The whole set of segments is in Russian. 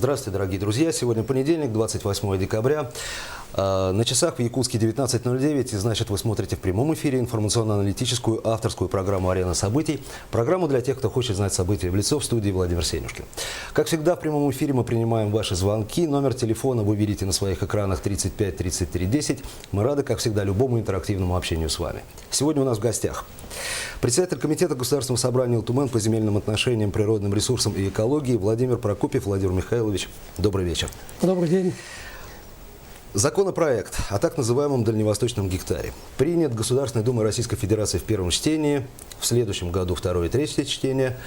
Здравствуйте, дорогие друзья. Сегодня понедельник, 28 декабря. На часах в Якутске 19:09. И значит, вы смотрите в прямом эфире информационно-аналитическую авторскую программу «Арена событий». Программу для тех, кто хочет знать события в лицо, в студии Владимир Сенюшкин. Как всегда, в прямом эфире мы принимаем ваши звонки. Номер телефона вы видите на своих экранах 35 33 10. Мы рады, как всегда, любому интерактивному общению с вами. Сегодня у нас в гостях председатель Комитета Государственного собрания ЛТУМЭН по земельным отношениям, природным ресурсам и экологии Владимир Прокопьев. Владимир Михайлович, добрый вечер. Добрый день. Законопроект о так называемом дальневосточном гектаре принят Государственной Думой Российской Федерации в первом чтении, в следующем году второе и третье чтение.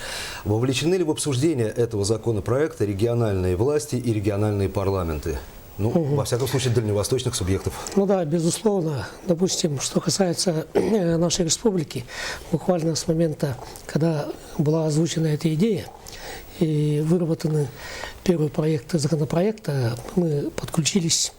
Вовлечены ли в обсуждение этого законопроекта региональные власти и региональные парламенты? Ну, во всяком случае, дальневосточных субъектов. Ну да, безусловно. Допустим, что касается нашей республики, буквально с момента, когда была озвучена эта идея и выработаны первые проекты законопроекта, мы подключились,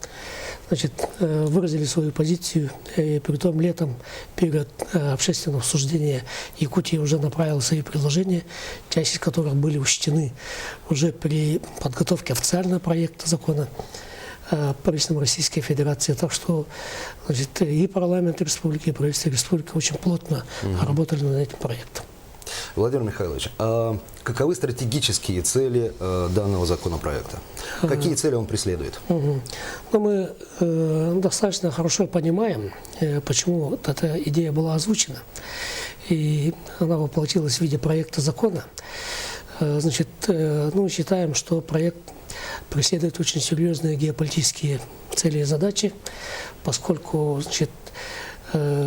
значит, выразили свою позицию. И притом летом перед общественным обсуждением Якутия уже направила свои предложения, часть из которых были учтены уже при подготовке официального проекта закона правительством Российской Федерации. Так что, значит, и парламент республики, и правительство республики очень плотно работали над этим проектом. Владимир Михайлович, а каковы стратегические цели данного законопроекта? Какие цели он преследует? Ну, мы достаточно хорошо понимаем, почему вот эта идея была озвучена. И она воплотилась в виде проекта закона. Значит, ну, считаем, что проект преследует очень серьезные геополитические цели и задачи, поскольку, значит,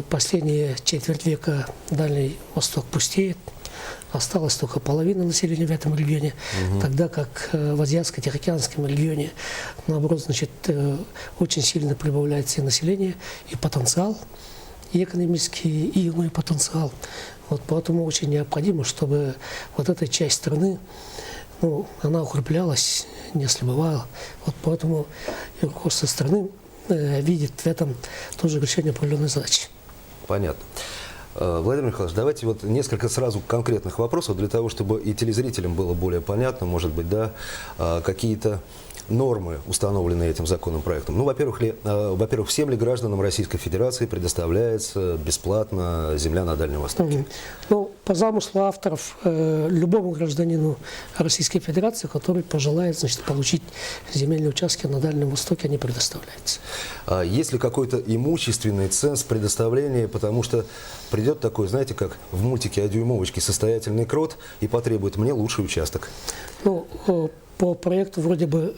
последние четверть века Дальний Восток пустеет, осталась только половина населения в этом регионе, тогда как в Азиатско-Тихоокеанском регионе, наоборот, значит, очень сильно прибавляется и население, и потенциал, и экономический, и иной потенциал. Вот поэтому очень необходимо, чтобы вот эта часть страны, ну, она укреплялась, не ослабевала. Вот поэтому и руководство страны видит в этом тоже решение определенной задачи. Понятно. Владимир Михайлович, давайте вот несколько сразу конкретных вопросов для того, чтобы и телезрителям было более понятно, может быть, да, какие-то нормы, установленные этим законопроектом. Ну, во-первых, всем ли гражданам Российской Федерации предоставляется бесплатно земля на Дальнем Востоке? Ну, по замыслу авторов, любому гражданину Российской Федерации, который пожелает, значит, получить земельные участки на Дальнем Востоке, они предоставляются. А есть ли какой-то имущественный ценз предоставления, потому что придет такой, знаете, как в мультике о дюймовочке, состоятельный крот и потребует мне лучший участок? Ну, по проекту вроде бы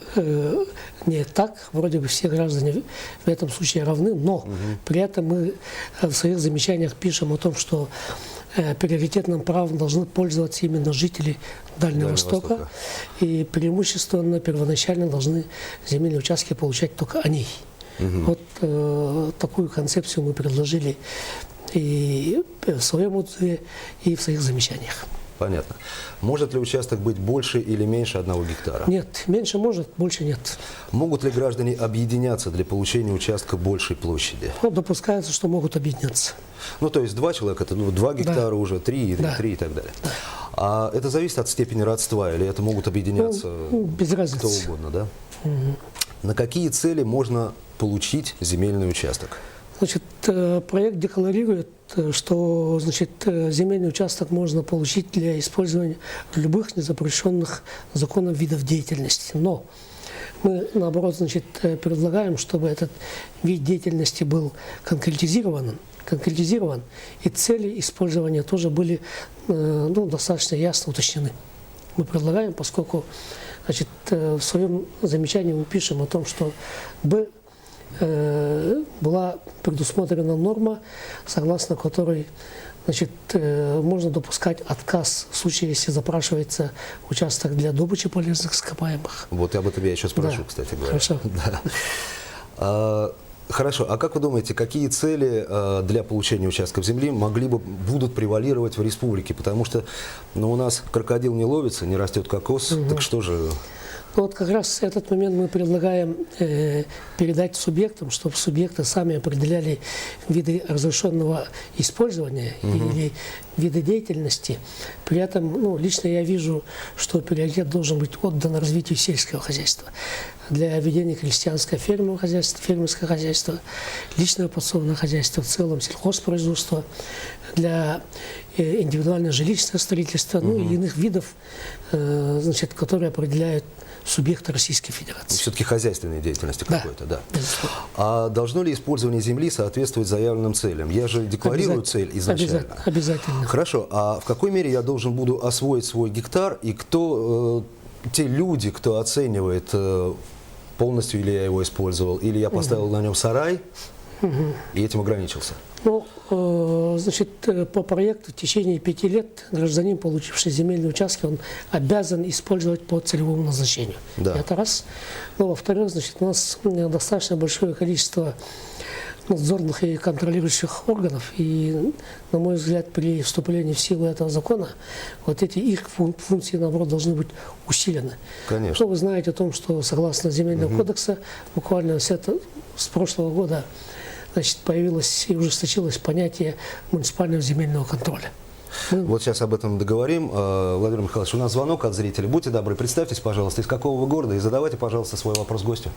не так, вроде бы все граждане в этом случае равны, но при этом мы в своих замечаниях пишем о том, что приоритетным правом должны пользоваться именно жители Дальнего Востока, и преимущественно первоначально должны земельные участки получать только они. Вот такую концепцию мы предложили и в своем отзыве, и в своих замечаниях. Понятно. Может ли участок быть больше или меньше 1 гектара? Нет, меньше может, больше нет. Могут ли граждане объединяться для получения участка большей площади? Ну, допускается, что могут объединяться. Ну, то есть 2 человека, это 2 гектара уже, 3, 3 и так далее. А это зависит от степени родства, или это могут объединяться без разницы. Кто угодно, да? На какие цели можно получить земельный участок? Значит, проект декларирует, что, значит, земельный участок можно получить для использования любых незапрещенных законом видов деятельности. Но мы, наоборот, значит, предлагаем, чтобы этот вид деятельности был конкретизирован, и цели использования тоже были, ну, достаточно ясно уточнены. Мы предлагаем, поскольку, значит, в своем замечании мы пишем о том, что была предусмотрена норма, согласно которой, значит, можно допускать отказ в случае, если запрашивается участок для добычи полезных ископаемых. Вот об этом я еще спрошу, да, кстати говоря. Хорошо. Да. Хорошо. А как вы думаете, какие цели для получения участков земли будут превалировать в республике? Потому что, ну, у нас крокодил не ловится, не растет кокос, так что же... Ну, вот как раз этот момент мы предлагаем передать субъектам, чтобы субъекты сами определяли виды разрешенного использования или виды деятельности. При этом, ну, лично я вижу, что приоритет должен быть отдан развитию сельского хозяйства. Для ведения крестьянского фермерского хозяйства, личного подсобного хозяйства, в целом сельхозпроизводства, для индивидуального жилищного строительства, ну и иных видов, значит, которые определяют субъекта Российской Федерации. Все-таки хозяйственной деятельности Да. какой-то, да. Безусловно. А должно ли использование земли соответствовать заявленным целям? Я же декларирую цель изначально. Обязательно. Хорошо, а в какой мере я должен буду освоить свой гектар, и кто те люди, кто оценивает, полностью ли я его использовал, или я поставил на нем сарай и этим ограничился? Ну, значит, по проекту в течение 5 лет гражданин, получивший земельные участки, он обязан использовать по целевому назначению. Да. Это раз. Ну, во-вторых, значит, у нас достаточно большое количество надзорных и контролирующих органов, и, на мой взгляд, при вступлении в силу этого закона вот эти их функции, наоборот, должны быть усилены. Конечно. Ну, вы знаете о том, что согласно Земельного кодекса, буквально с прошлого года, значит, появилось и ужесточилось понятие муниципального земельного контроля. Вот сейчас об этом договорим. Владимир Михайлович, у нас звонок от зрителя. Будьте добры, представьтесь, пожалуйста, из какого вы города, и задавайте, пожалуйста, свой вопрос гостю.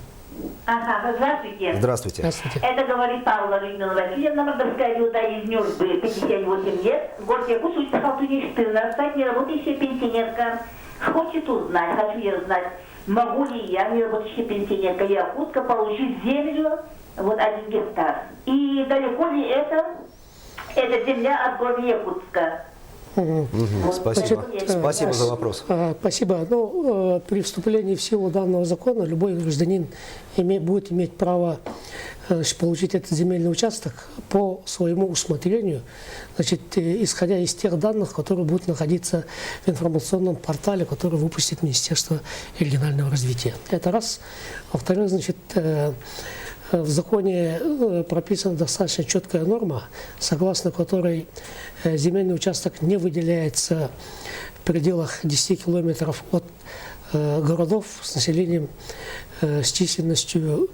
Ага, здравствуйте. Здравствуйте. Здравствуйте. Это говорит Павла Людмила Васильевна, Мордовская Юта из Нюрбы, 58 лет, город Якутск, улица Халтуни, 14, неработающая пенсионерка. Хочу я узнать, могу ли я, неработающая пенсионерка Якутска, получить землю, вот 1 гектар. И далеко ли это земля от города Якутска? Вот. Спасибо. Спасибо за вопрос. Спасибо. Ну, при вступлении в силу данного закона любой гражданин будет иметь право, значит, получить этот земельный участок по своему усмотрению, значит, исходя из тех данных, которые будут находиться в информационном портале, который выпустит Министерство регионального развития. Это раз. Во-вторых, значит, в законе прописана достаточно четкая норма, согласно которой земельный участок не выделяется в пределах 10 километров от городов с населением с численностью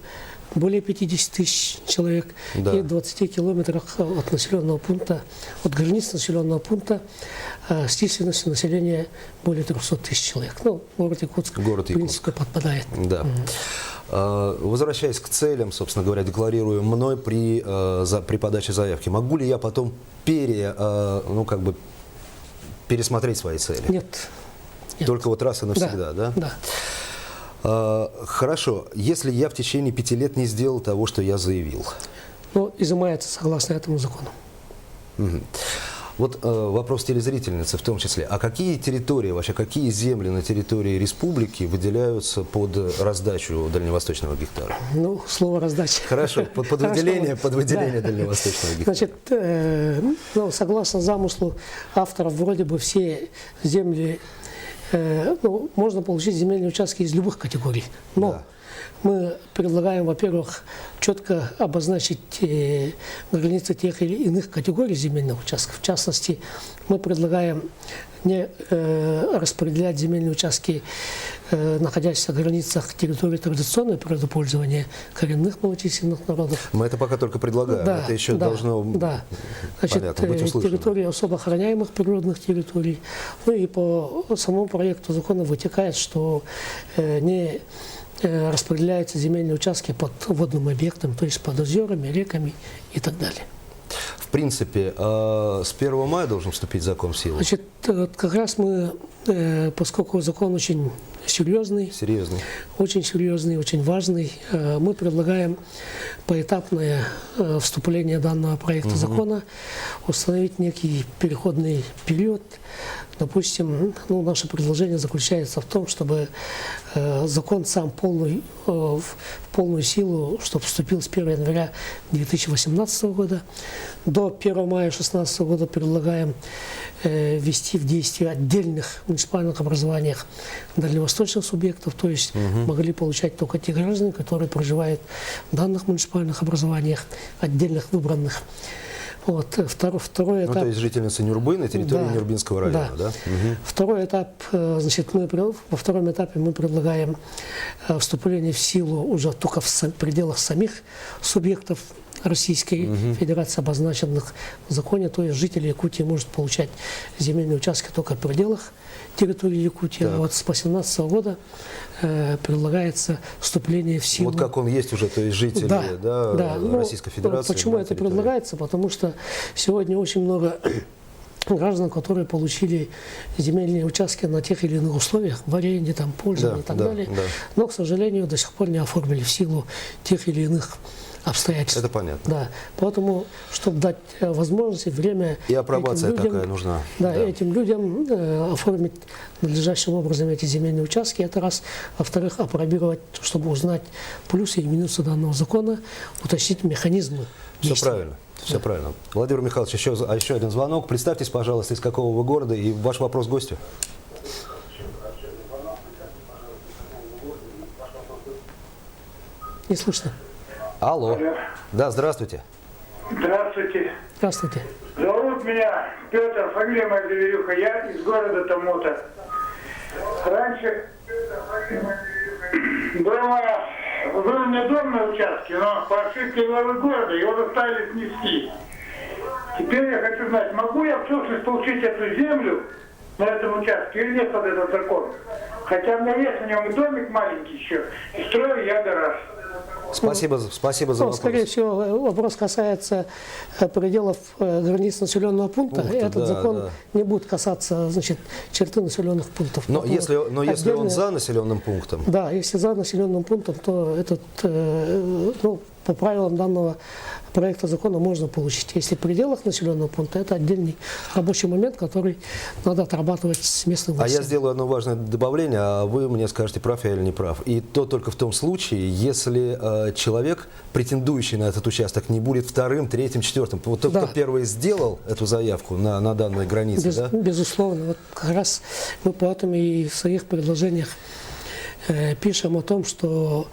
более 50 тысяч человек, Да. и 20 километрах от населенного пункта, от границ населенного пункта с численностью населения более 300 тысяч человек. Ну, город Якутск, Город в принципе, подпадает. Да. Возвращаясь к целям, собственно говоря, декларируемым мной при подаче заявки, могу ли я потом пересмотреть свои цели? Нет. Нет. Только вот раз и навсегда, да? Да. Хорошо. Если я в течение 5 лет не сделал того, что я заявил. Но изымается согласно этому закону. Вот вопрос телезрительницы в том числе. А какие территории, вообще какие земли на территории республики выделяются под раздачу дальневосточного гектара? Ну, слово раздача. Хорошо, под выделение дальневосточного гектара. Значит, согласно замыслу авторов, вроде бы все земли, можно получить земельные участки из любых категорий. Но Да. мы предлагаем, во-первых, четко обозначить границы тех или иных категорий земельных участков. В частности, мы предлагаем не распределять земельные участки, находящиеся в границах территории традиционного природопользования коренных малочисленных народов. Мы это пока только предлагаем. Да, Это еще да, должно да. Значит, понятно, быть услышано. территории особо охраняемых природных территорий. Ну и по самому проекту закона вытекает, что не распределяются земельные участки под водным объектом, то есть под озерами, реками и так далее. В принципе, с 1 мая должен вступить закон в силу? Значит, как раз мы, поскольку закон очень серьезный, очень важный, мы предлагаем поэтапное вступление данного проекта закона, установить некий переходный период. Допустим, наше предложение заключается в том, чтобы закон сам в полную силу, чтобы вступил с 1 января 2018 года. До 1 мая 2016 года предлагаем ввести в действие отдельных муниципальных образованиях дальневосточных субъектов, то есть могли получать только те граждане, которые проживают в данных муниципальных образованиях, отдельных выбранных. Вот, второй Ну, этап. то есть жительница Нюрбы на территории Да, Нюрбинского района, да? Мгм. Второй этап, значит, во втором этапе мы предлагаем вступление в силу уже только в пределах самих субъектов Российской Федерации, обозначенных в законе, то есть жители Якутии могут получать земельные участки только в пределах территории Якутии. Так. А вот с 2018 года предлагается вступление в силу. Вот как он есть уже, то есть жители Ну, Российской Федерации. почему на это территории. предлагается? Потому что сегодня очень много граждан, которые получили земельные участки на тех или иных условиях, в аренде, там, пользовании и так далее, но, к сожалению, до сих пор не оформили в силу тех или иных обстоятельств. Это понятно. Да. Поэтому, чтобы дать возможность и время И апробация этим людям, такая нужна. Да, Да. этим людям оформить надлежащим образом эти земельные участки, это раз. Во-вторых, апробировать, чтобы узнать плюсы и минусы данного закона, уточнить механизмы. Все действия. правильно. Все правильно. Владимир Михайлович, еще один звонок. Представьтесь, пожалуйста, из какого вы города и ваш вопрос гостю. Не слышно. Алло. Алло. Да, здравствуйте. Здравствуйте. Здравствуйте. Зовут меня Петр, фамилия моя Заверюха, я из города Томута. Раньше был у меня дом на участке, но по ошибке главы города его заставили снести. Теперь я хочу знать, могу я в собственность получить эту землю на этом участке или нет под этот закон? Хотя у меня есть на нем и домик маленький еще, и строю я гараж. Спасибо за Ну, вопрос. скорее всего, вопрос касается пределов границ населенного пункта. Пункта, Этот да, закон да. не будет касаться, значит, черты населенных пунктов. Но Поэтому если он отдельно- за населенным пунктом, Да, если за населенным пунктом, то этот, ну, по правилам данного проекта закона можно получить. Если в пределах населенного пункта, это отдельный рабочий момент, который надо отрабатывать с местным а я властями. сделаю одно важное добавление, а вы мне скажете, прав я или не прав. И то только в том случае, если человек, претендующий на этот участок, не будет вторым, третьим, четвертым. Вот тот, Да. кто первый сделал эту заявку на данной границе, да? Безусловно. Вот как раз мы поэтому и в своих предложениях пишем о том, что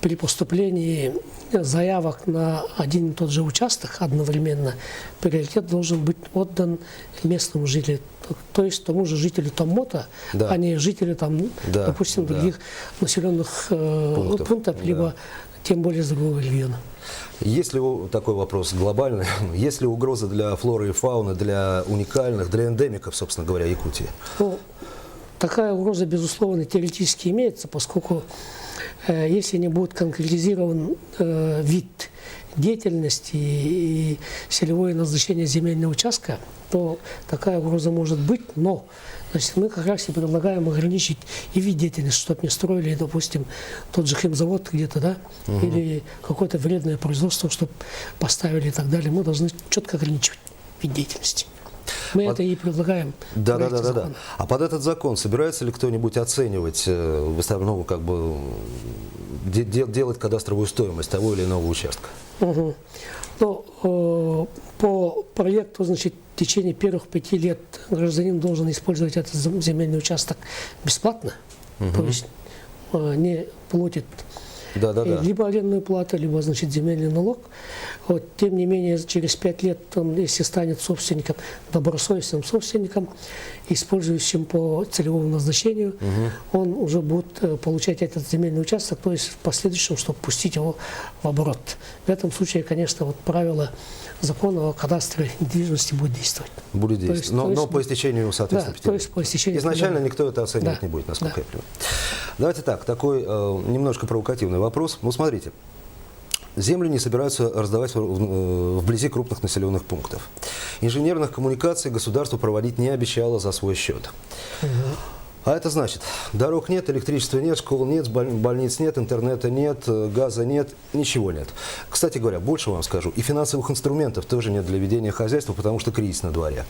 при поступлении заявок на один и тот же участок одновременно приоритет должен быть отдан местному жителю, то есть тому же жителю Томмота, Да. а не жителю там, Да, допустим, да. других населенных пунктов, да. либо тем более с другого региона. Есть ли такой вопрос глобальный? Есть ли угроза для флоры и фауны, для уникальных, для эндемиков, собственно говоря, Якутии? Ну, такая угроза, безусловно, теоретически имеется, поскольку если не будет конкретизирован вид деятельности и селевое назначение земельного участка, то такая угроза может быть, но значит, мы как раз и предлагаем ограничить и вид деятельности, чтобы не строили, допустим, тот же химзавод где-то, да, или какое-то вредное производство, чтобы поставили и так далее. Мы должны четко ограничивать вид деятельности. Мы это и предлагаем. в проекте Да. закона. А под этот закон собирается ли кто-нибудь оценивать, ну, как бы, делать кадастровую стоимость того или иного участка? Угу. Ну, по проекту, значит, в течение первых 5 лет гражданин должен использовать этот земельный участок бесплатно, то есть не платит Да. либо арендную плату, либо, значит, земельный налог. Вот, тем не менее, через 5 лет, он, если станет собственником, добросовестным собственником, использующим по целевому назначению, он уже будет получать этот земельный участок, то есть в последующем, чтобы пустить его в оборот. В этом случае, конечно, вот правило закона о кадастре недвижимости будет действовать. Будет То есть- действовать. Но по истечению, соответственно, Да, 5 то лет. есть по истечению Изначально 5 лет. никто это оценивать Да. не будет, насколько Да. я понимаю. Давайте так, такой немножко провокативный вопрос. Ну, смотрите. Землю не собираются раздавать вблизи крупных населенных пунктов. Инженерных коммуникаций государство проводить не обещало за свой счет. А это значит, дорог нет, электричества нет, школ нет, больниц нет, интернета нет, газа нет, ничего нет. Кстати говоря, больше вам скажу, и финансовых инструментов тоже нет для ведения хозяйства, потому что кризис на дворе.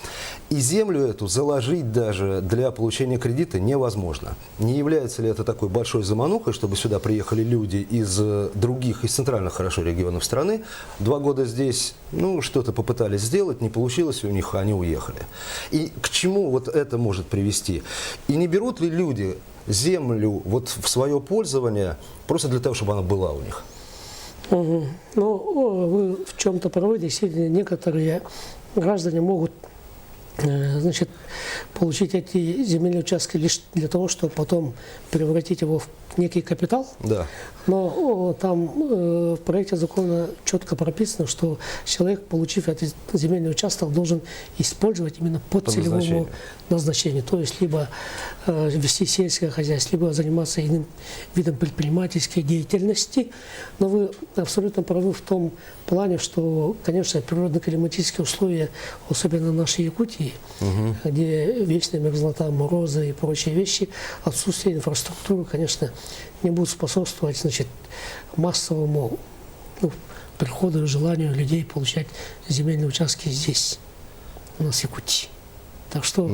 И землю эту заложить даже для получения кредита невозможно. Не является ли это такой большой заманухой, чтобы сюда приехали люди из других, из центральных хорошо регионов страны, 2 года здесь, ну, что-то попытались сделать, не получилось у них, они уехали. И к чему вот это может привести? И не берут ли люди землю вот в свое пользование просто для того, чтобы она была у них? Мгм. Ну, вы в чем-то правы, действительно, некоторые граждане могут значит, получить эти земельные участки лишь для того, чтобы потом превратить его в некий капитал. Да. Но там в проекте закона четко прописано, что человек, получив этот земельный участок, должен использовать именно по По целевому назначению. назначению. То есть либо вести сельское хозяйство, либо заниматься иным видом предпринимательской деятельности. Но вы абсолютно правы в том плане, что, конечно, природно-климатические условия, особенно в нашей Якутии, где вечная мерзлота, морозы и прочие вещи, отсутствие инфраструктуры, конечно, не будут способствовать, значит, массовому приходу и желанию людей получать земельные участки здесь, у нас в Якутии. Так что,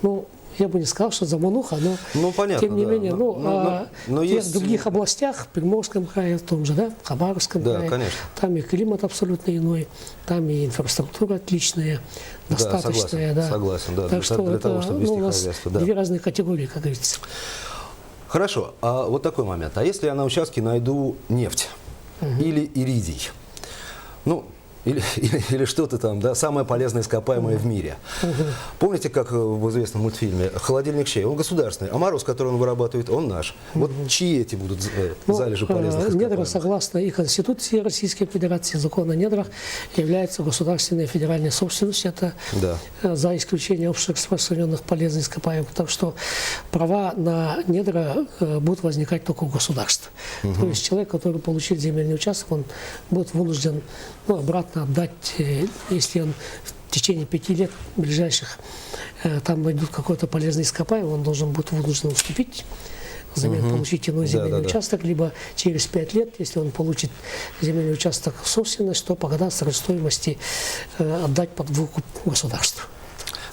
ну, я бы не сказал, что замануха, но Ну, понятно, тем не да. менее, Но в тех есть- других областях, в Приморском крае, в том же, да, в Хабаровском Да, крае, конечно. там и климат абсолютно иной, там и инфраструктура отличная, достаточная, да. согласен, да, Так для что того, это, чтобы вести у нас хозяйство, да. две разные категории, как говорится. Хорошо, а вот такой момент. А если я на участке найду нефть или иридий? Ну, или что-то там, да, самое полезное ископаемое в мире. Помните, как в известном мультфильме «Холодильник чей»? Он государственный, а мороз, который он вырабатывает, он наш. Вот чьи эти будут залежи полезных Недра, ископаемых? согласно и Конституции Российской Федерации, закон о недрах, является государственной федеральной собственностью. Это Да. за исключением общераспространенных полезных ископаемых. Так что права на недра будут возникать только у государства. То есть человек, который получил земельный участок, он будет вынужден обратно отдать, если он в течение 5 лет ближайших там найдут какой-то полезный ископаемый, он должен будет вынужден уступить, взамен получить иной земельный Да. участок, либо через 5 лет, если он получит земельный участок в собственность, то по кадастровой стоимости отдать под выкуп государству.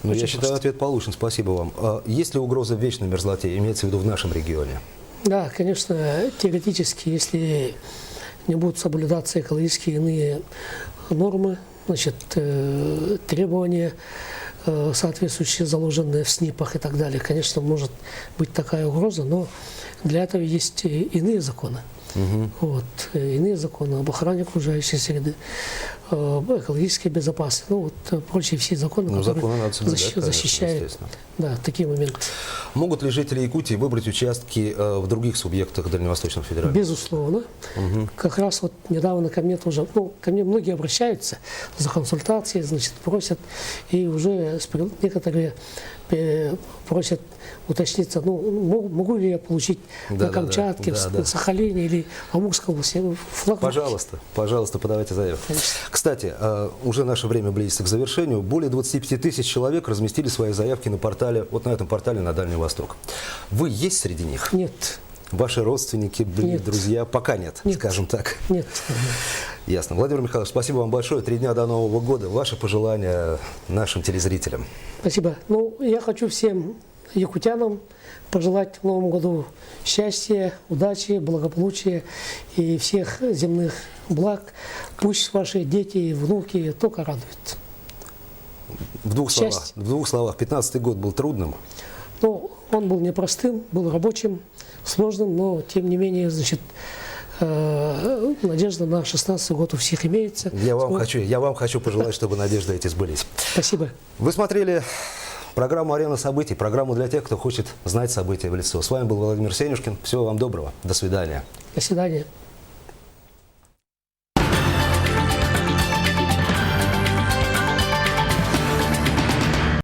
Ну, я Очень считаю, просто. ответ получен. Спасибо вам. А есть ли угроза вечной мерзлоте, имеется в виду в нашем регионе? Да, конечно, теоретически, если не будут соблюдаться экологические иные нормы, значит, требования, соответствующие, заложенные в СНИПах и так далее, конечно, может быть такая угроза, но для этого есть и иные законы. Вот, иные законы об охране окружающей среды, об экологической безопасности, ну вот прочие все законы, Ну, которые законы надо соблюдать, конечно, защищают, естественно. да, такие моменты. Могут ли жители Якутии выбрать участки в других субъектах Дальневосточного федерального? Безусловно. Как раз вот недавно ко мне тоже, ко мне многие обращаются за консультацией, значит, просят, и уже некоторые просят уточниться, могу ли я получить Да, на Камчатке, да. в Сахалине или Амурской области флаг. Пожалуйста, подавайте заявку. Кстати, уже наше время близится к завершению. Более 25 тысяч человек разместили свои заявки на портале, вот на этом портале на Дальний Восток. Вы есть среди них? Нет, Ваши родственники, Нет. друзья? Пока нет, Нет. скажем так. нет. Ясно. Владимир Михайлович, спасибо вам большое. 3 дня до Нового года. Ваши пожелания нашим телезрителям. Спасибо. Я хочу всем якутянам пожелать в Новом году счастья, удачи, благополучия и всех земных благ. Пусть ваши дети и внуки только радуют. В двух словах. 15-й год был трудным. Он был непростым, был рабочим, сложным, но тем не менее, значит, надежда на 16-й год у всех имеется. Я вам хочу пожелать, чтобы надежды эти сбылись. Спасибо. Вы смотрели программу «Арена событий», программу для тех, кто хочет знать события в лицо. С вами был Владимир Сенюшкин. Всего вам доброго. До свидания. До свидания.